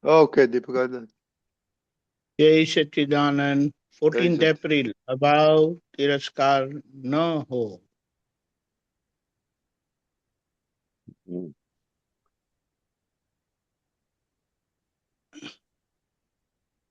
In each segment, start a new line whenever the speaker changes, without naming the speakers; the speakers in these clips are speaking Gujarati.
ઓકે દીપકાનંદ.
જય સच्चिदानंद।
જય
14
સચ.
एप्रिल अभाव तिरस्कार न हो।
હમ.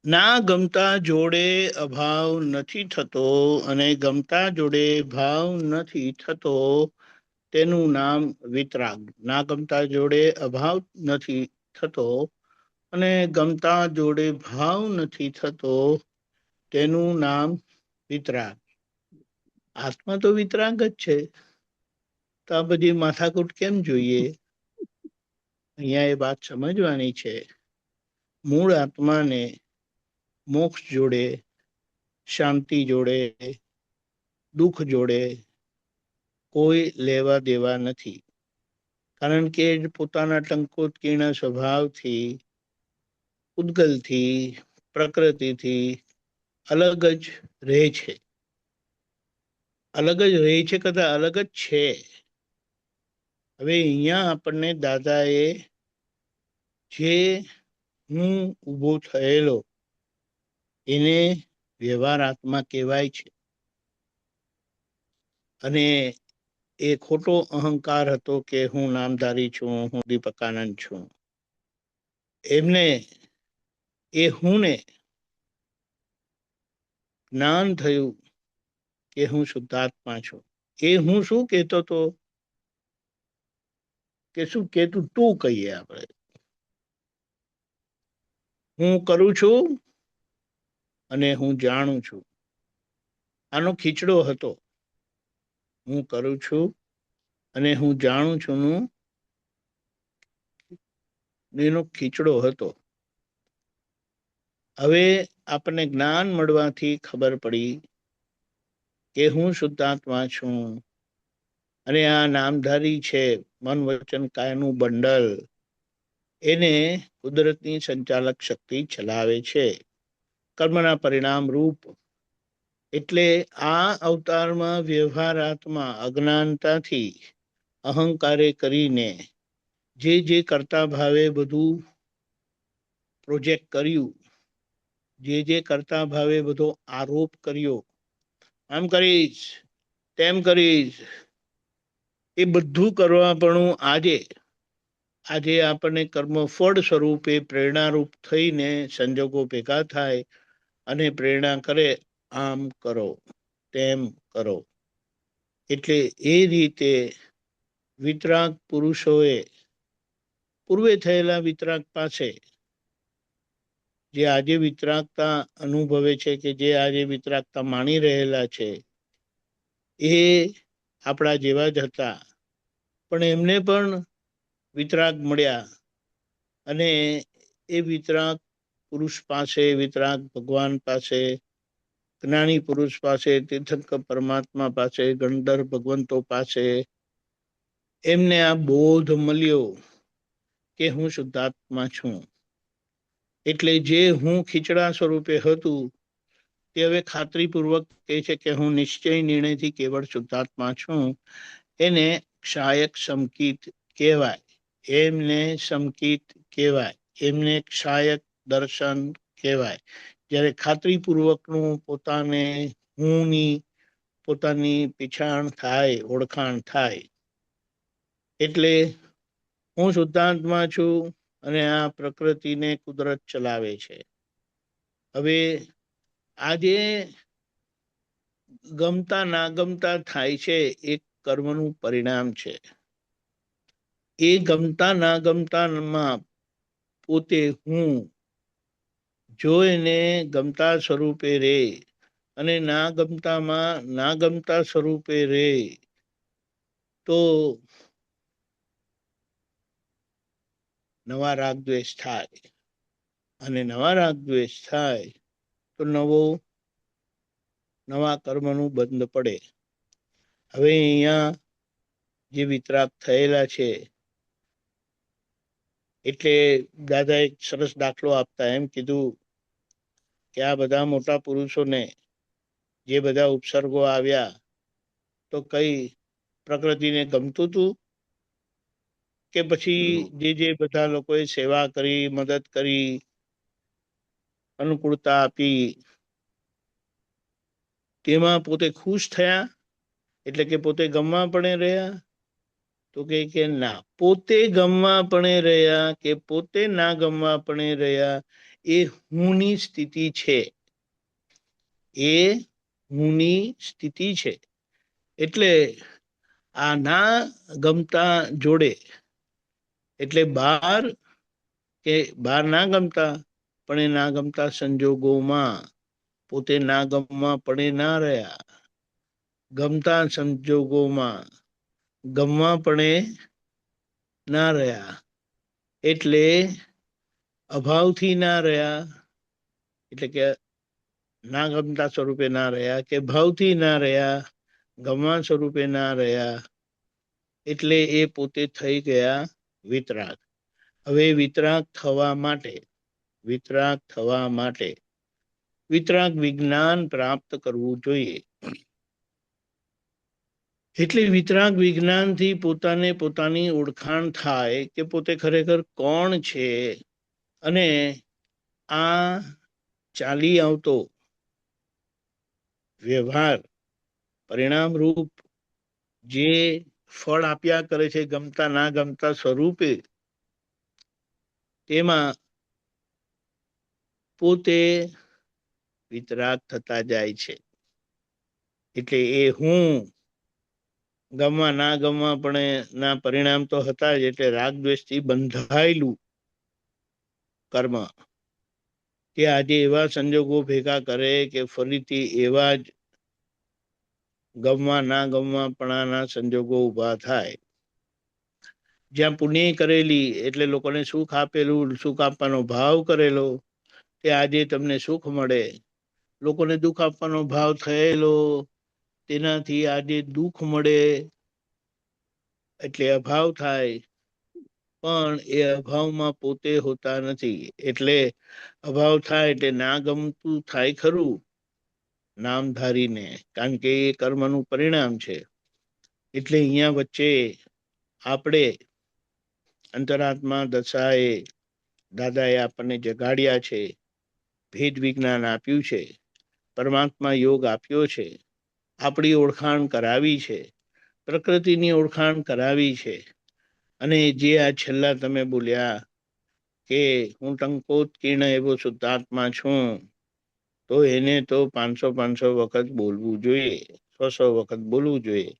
ના ગમતા જોડે અભાવ નથી થતો અને ગમતા જોડે ભાવ નથી થતો, તેનું નામ વિતરાગ। ના ગમતા જોડે અભાવ નથી થતો અને ગમતા જોડે ભાવ નથી થતો, તેનું નામ વિતરાગ। આત્મા તો વિતરાગ જ છે, તો આ બધી માથાકૂટ કેમ જોઈએ? અહીંયા એ વાત સમજવાની છે। મૂળ આત્માને મોક્ષ જોડે, શાંતિ જોડે, દુઃખ જોડે કોઈ લેવા દેવા નથી, કારણ કે પોતાના ટંકોત્કીર્ણ સ્વભાવથી, ઉદ્ગલથી, પ્રકૃતિથી અલગ જ રહે છે। અલગ જ રહે છે કદા અલગ જ છે। હવે અહીંયા આપણને દાદાએ જે હું ઊભો થયેલો એને વ્યવહાર આત્મા કહેવાય છે, અને એ ખોટો અહંકાર હતો કે હું નામધારી છું, હું દીપકાનંદ છું। એમને એ હુંને જ્ઞાન થયું કે હું શુદ્ધાત્મા છું। એ હું શું કહેતો હતો કે શું કહેતું તું કહીએ આપણે, હું કરું છું અને હું જાણું છું। આનો ખીચડો હતો, હું કરું છું અને હું જાણું છું નું એનો ખીચડો હતો। હવે આપણને જ્ઞાન મળવાથી ખબર પડી કે હું શુદ્ધાત્મા છું અને આ નામધારી છે, મન વચન કાયનું બંડલ, એને કુદરતની સંચાલક શક્તિ ચલાવે છે, કર્મના પરિણામ રૂપ। એટલે આ અવતારમાં વ્યવહારાત્મા અજ્ઞાનતાથી અહંકારે કરીને જે કરતા ભાવે બધું પ્રોજેક્ટ કર્યું, જે કરતા ભાવે બધો આરોપ કર્યો, આમ કરીશ તેમ કરીશ, એ બધું કરવા પણ આજે આપણને કર્મ ફળ સ્વરૂપે પ્રેરણારૂપ થઈને સંજોગો ભેગા થાય અને પ્રેરણા કરે, આમ કરો તેમ કરો। એટલે એ રીતે વિતરાગ પુરુષોએ પૂર્વે થયેલા વિતરાગ પાસે, જે આજે વિતરાગતા અનુભવે છે કે જે આજે વિતરાગતા માણી રહેલા છે, એ આપણા જેવા જ હતા, પણ એમને પણ વિતરાગ મળ્યા અને એ વિતરાગ પુરુષ પાસે, વિતરાગ ભગવાન પાસે, જ્ઞાની પુરુષ પાસે, તીર્થંકર પરમાત્મા પાસે, ગણધર ભગવંતો પાસે એમને આ બોધ મળ્યો કે હું શુદ્ધાત્મા છું। એટલે જે હું ખીચડા સ્વરૂપે હતું તે હવે ખાતરીપૂર્વક કહે છે કે હું નિશ્ચય નિર્ણયથી કેવળ શુદ્ધાત્મા છું। એને ક્ષાયક સમકિત કહેવાય, એમને સમકિત કહેવાય, એમને ક્ષાયક દર્શન કહેવાય। જ્યારે ખાતરીપૂર્વકનું પોતાને હુંની પોતાની પીછાણ થાય, ઓળખાણ થાય, એટલે હું શુદ્ધાત્મા છું અને આ પ્રકૃતિને કુદરત ચલાવે છે। હવે આજે ગમતા ના ગમતા થાય છે, એક કર્મનું પરિણામ છે। એ ગમતા ના ગમતામાં પોતે હું જો એને ગમતા સ્વરૂપે રે અને ના ગમતામાં ના ગમતા સ્વરૂપે રે, તો નવા રાગ દ્વેષ થાય, અને નવા રાગ દ્વેષ થાય તો નવા કર્મનું બંધ પડે। હવે અહીંયા જે વિતરાગ થયેલા છે, એટલે દાદા એક સરસ દાખલો આપતા એમ કીધું કે આ બધા મોટા પુરુષોને જે બધા ઉપસર્ગો આવ્યા તો કઈ પ્રકૃતિને ગમતું હતું? કે પછી જે બધા લોકોએ સેવા કરી, મદદ કરી, અનુકૂળતા આપી, તેમાં પોતે ખુશ થયા, એટલે કે પોતે ગમવા પણ રહ્યા? તો કે ના, પોતે ગમવા પણ રહ્યા કે પોતે ના ગમવા પણ રહ્યા, એ હુંની સ્થિતિ છે. એ હુંની સ્થિતિ છે. એટલે આ ના ગમતા જોડે, એટલે બહાર ના ગમતા, પણ એ ના ગમતા સંજોગોમાં પોતે ના ગમવા પણ ના રહ્યા, ગમતા સંજોગોમાં ગમવા પણ ના રહ્યા, એટલે અભાવથી ના રહ્યા, એટલે કે ના ગમતા સ્વરૂપે ના રહ્યા, કે ભાવથી ના રહ્યા, ગમવા સ્વરૂપે ના રહ્યા, એટલે એ પોતે થઈ ગયા વિતરાગ. હવે વિતરાગ થવા માટે વિતરાગ વિજ્ઞાન પ્રાપ્ત કરવું જોઈએ. એટલે વિતરાગ વિજ્ઞાનથી પોતાને પોતાની ઓળખાણ થાય કે પોતે ખરેખર કોણ છે, અને આ ચાલી આવતો વ્યવહાર પરિણામ રૂપ જે ફળ આપ્યા કરે છે ગમતા ના ગમતા સ્વરૂપે, તેમાં પોતે વિતરાગ થતા જાય છે. એટલે એ હું ગમવા ના ગમવા પણ ના પરિણામ તો હતા જ, એટલે રાગ દ્વેષથી બંધાયેલું કર્મ કે આજે એવા સંજોગો ભેગા કરે કે ફરીથી એવા જ ગમવા ના ગમવા પણાના સંજોગો ઊભા થાય. જ્યાં પુણ્ય કરેલી, એટલે લોકોને સુખ આપેલું, સુખ આપવાનો ભાવ કરેલો, તે આજે તમને સુખ મળે. લોકોને દુઃખ આપવાનો ભાવ થયેલો, તેનાથી આજે દુઃખ મળે, એટલે અભાવ થાય. પણ એ અભાવમાં પોતે હોતા નથી, એટલે અભાવ થાય એટલે ના ગમતું થાય ખરું નામ ધારીને, કારણ કે એ કર્મનું પરિણામ છે. એટલે અહીંયા વચ્ચે આપણે અંતરાત્મા દશાએ દાદાએ આપણને જગાડ્યા છે, ભેદ વિજ્ઞાન આપ્યું છે, પરમાત્મા યોગ આપ્યો છે, આપણી ઓળખાણ કરાવી છે, પ્રકૃતિની ઓળખાણ કરાવી છે. અને જે આ છેલ્લા તમે બોલ્યા કે હું ટંકોત કીર્ણ એવો શુદ્ધાત્મા છું, તો એને તો 500 વખત બોલવું જોઈએ, 100 વખત બોલવું જોઈએ.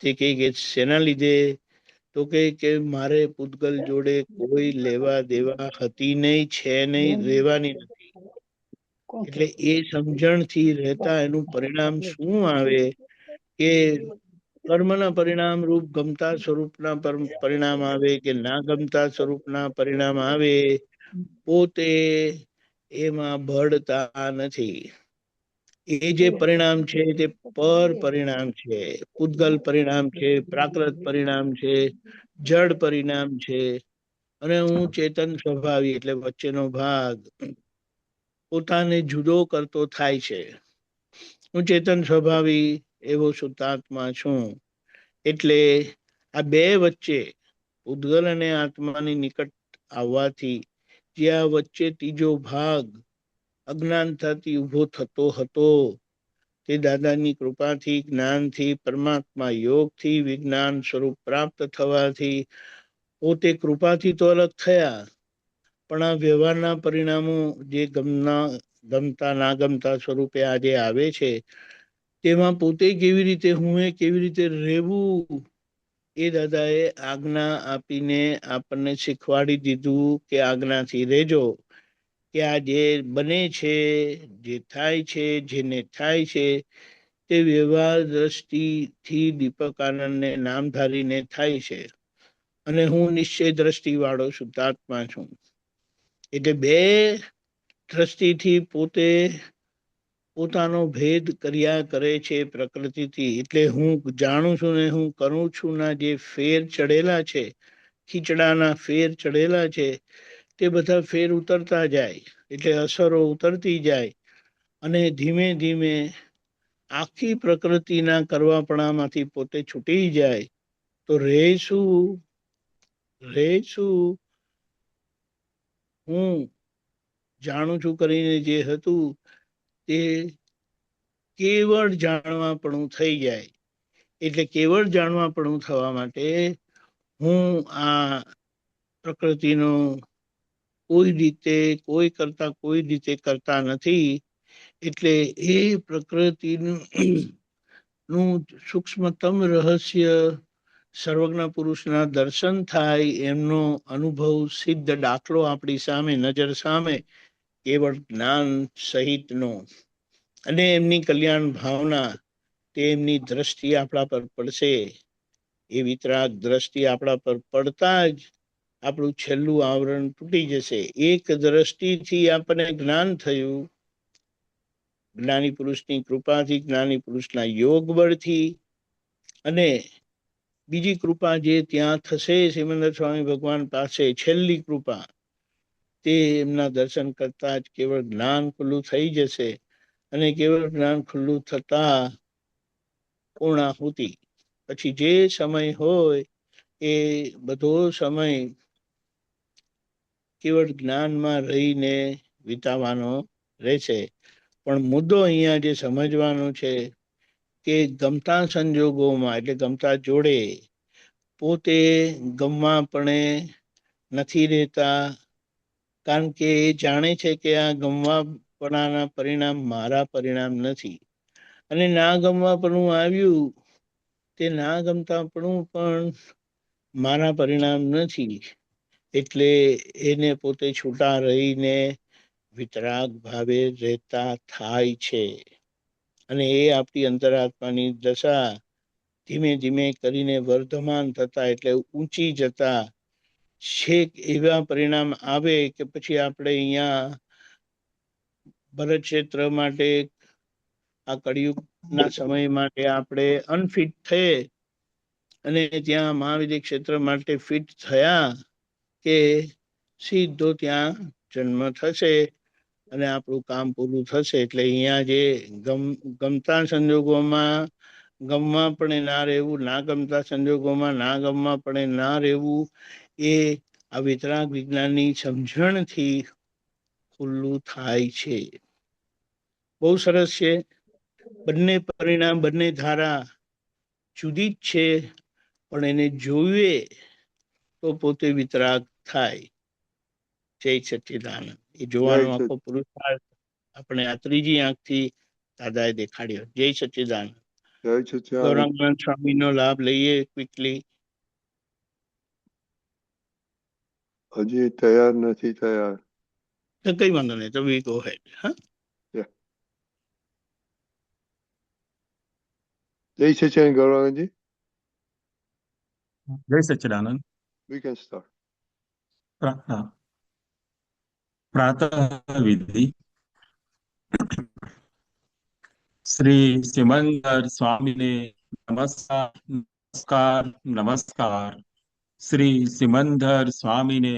તે કે શેના લીધે? તો કે મારે પૂતગલ જોડે કોઈ લેવા દેવા હતી નહીં, છે નહીં, રહેવાની નથી. એટલે એ સમજણથી રહેતા એનું પરિણામ શું આવે કે કર્મના પરિણામ રૂપ ગમતા સ્વરૂપના પરિણામ આવે કે ના ગમતા સ્વરૂપના પરિણામ આવે, પોતે એમાં ભળતા નથી. એ જે પરિણામ છે તે પર પરિણામ છે, પૂતગલ પરિણામ છે, પ્રાકૃત પરિણામ છે, જડ પરિણામ છે. અને હું ચેતન સ્વભાવી, એટલે વચ્ચેનો ભાગ પોતાને જુદો કરતો થાય છે. હું ચેતન સ્વભાવી એવો શુદ્ધાત્મા છું. એટલે આ બે વચ્ચે પૂતગલ અને આત્માની નિકટ આવવાથી જે આ વચ્ચે ત્રીજો ભાગ અજ્ઞાનતાથી ઉભો થતો હતો, તે દાદાની કૃપાથી, જ્ઞાનથી, પરમાત્મા યોગથી, વિજ્ઞાન સ્વરૂપ પ્રાપ્ત થવાથી પોતે કૃપાથી તો અલગ થયા, પણ આ વ્યવહારના પરિણામો જે ગમતા ના ગમતા સ્વરૂપે આજે આવે છે, તેમાં પોતે કેવી રીતે હું કેવી રીતે રહેવું, એ દાદાએ આજ્ઞા આપીને આપણને શીખવાડી દીધું કે આજ્ઞાથી રહેજો. કે આ જે બને છે, જે થાય છે, જેને થાય છે, તે વ્યવહાર દ્રષ્ટિથી દીપક આનંદને નામ ધારીને થાય છે. અને હું નિશ્ચય દ્રષ્ટિ વાળો શુદ્ધાત્મા છું. એટલે બે દ્રષ્ટિથી પોતે પોતાનો ભેદ કર્યા કરે છે પ્રકૃતિથી. એટલે હું જાણું છું ને હું કરું છું ના જે ફેર ચડેલા છે, ખીચડાના ફેર ચડેલા છે, તે બધા ફેર ઉતરતા જાય, એટલે અસરો ઉતરતી જાય, અને ધીમે ધીમે આખી પ્રકૃતિના કરવાપણામાંથી પોતે છૂટી જાય, તો રહે શું? રહેશું હું જાણું છું કરીને જે હતું તે કેવળ જાણવાપણું થઈ જાય. એટલે કેવળ જાણવાપણું થવા માટે હું આ પ્રકૃતિનો કોઈ રીતે કોઈ રીતે કરતા નથી. એટલે એ પ્રકૃતિનું નું સૂક્ષ્મતમ રહસ્ય સર્વજ્ઞ પુરુષના દર્શન થાય, એમનો અનુભવ સિદ્ધ દાખલો આપણી સામે નજર સામે કેવળ જ્ઞાન સહિતનો અને એમની કલ્યાણ ભાવના તે એમની દ્રષ્ટિ આપણા પર પડશે. એ વિતરાગ દ્રષ્ટિ આપણા પર પડતા જ આપણું છેલ્લું આવરણ તૂટી જશે. એક દ્રષ્ટિથી આપણને જ્ઞાન થયું, જ્ઞાની પુરુષની કૃપાથી, જ્ઞાની પુરુષના યોગ બળથી, અને બીજી કૃપા જે ત્યાં થશે સિમંદર સ્વામી ભગવાન પાસે, છેલ્લી કૃપા, તે એમના દર્શન કરતા જ કેવળ જ્ઞાન ખુલ્લું થઈ જશે. અને કેવળ જ્ઞાન ખુલ્લું થતા પૂર્ણાહુતિ પછી જે સમય હોય એ બધો સમય કેવળ જ્ઞાનમાં રહીને વિતાવાનો રહેશે. પણ મુદ્દો અહીંયા જે સમજવાનો છે કે ગમતા સંજોગોમાં એટલે ગમતા જોડે પોતે ગમવાપણે નથી રહેતા, કારણ કે એ જાણે છે કે આ ગમવાપણાના પરિણામ મારા પરિણામ નથી. અને ના ગમવાપણું આવ્યું તે ના ગમતાપણું પણ મારા પરિણામ નથી. એટલે એને પોતે છૂટા રહીને વિતરાગ ભાવે રહેતા થાય છે. અને એ આપણી અંતરાત્માની દશા ધીમે ધીમે કરીને વર્ધમાન થતા એટલે ઊંચી જતા છેક એવા પરિણામ આવે કે પછી આપણે અહીંયા ભરત ક્ષેત્ર માટે આ કળિયુગના સમય માટે આપણે અનફિટ થયે અને ત્યાં મહાવિદ્ય ક્ષેત્ર માટે ફિટ થયા કે સીધો ત્યાં જન્મ થશે અને આપણું કામ પૂરું થશે. એટલે અહીંયા જે ગમતા સંજોગોમાં ગમવા પણ ના રહેવું, ના ગમતા સંજોગોમાં ના ગમવા પણ ના રહેવું, એ આ વિતરાગ વિજ્ઞાનની સમજણથી ખુલ્લું થાય છે. બહુ સરસ છે. બંને પરિણામ, બંને ધારા જુદી જ છે, પણ એને જોઈએ તો પોતે વિતરાગ થાય. જય સચ્ચિદાનંદ. એ
જય
જોવાનો
સચ
આખો પુરુષાર્થ આપણે આ ત્રીજી આંખથી દાદાએ દેખાડ્યો. જય સચ્ચિદાનંદ.
જય સચ્ચિદાનંદ.
ગૌરાંગનાથ સ્વામીનો લાભ લઈએ ક્વિકલી.
હજી તૈયાર નથી થયા.
તો કઈ વાંધો નહીં, તો વી ગો હેડ. હા,
જય સચ્ચિદાનંદ ગૌરાંગજી.
જય સચ્ચિદાનંદ.
We can start.
પ્રાતઃ વિધિ. શ્રી સિમંદર સ્વામીને નમસ્કાર નમસ્કાર નમસ્કાર. શ્રી સિમંદર સ્વામીને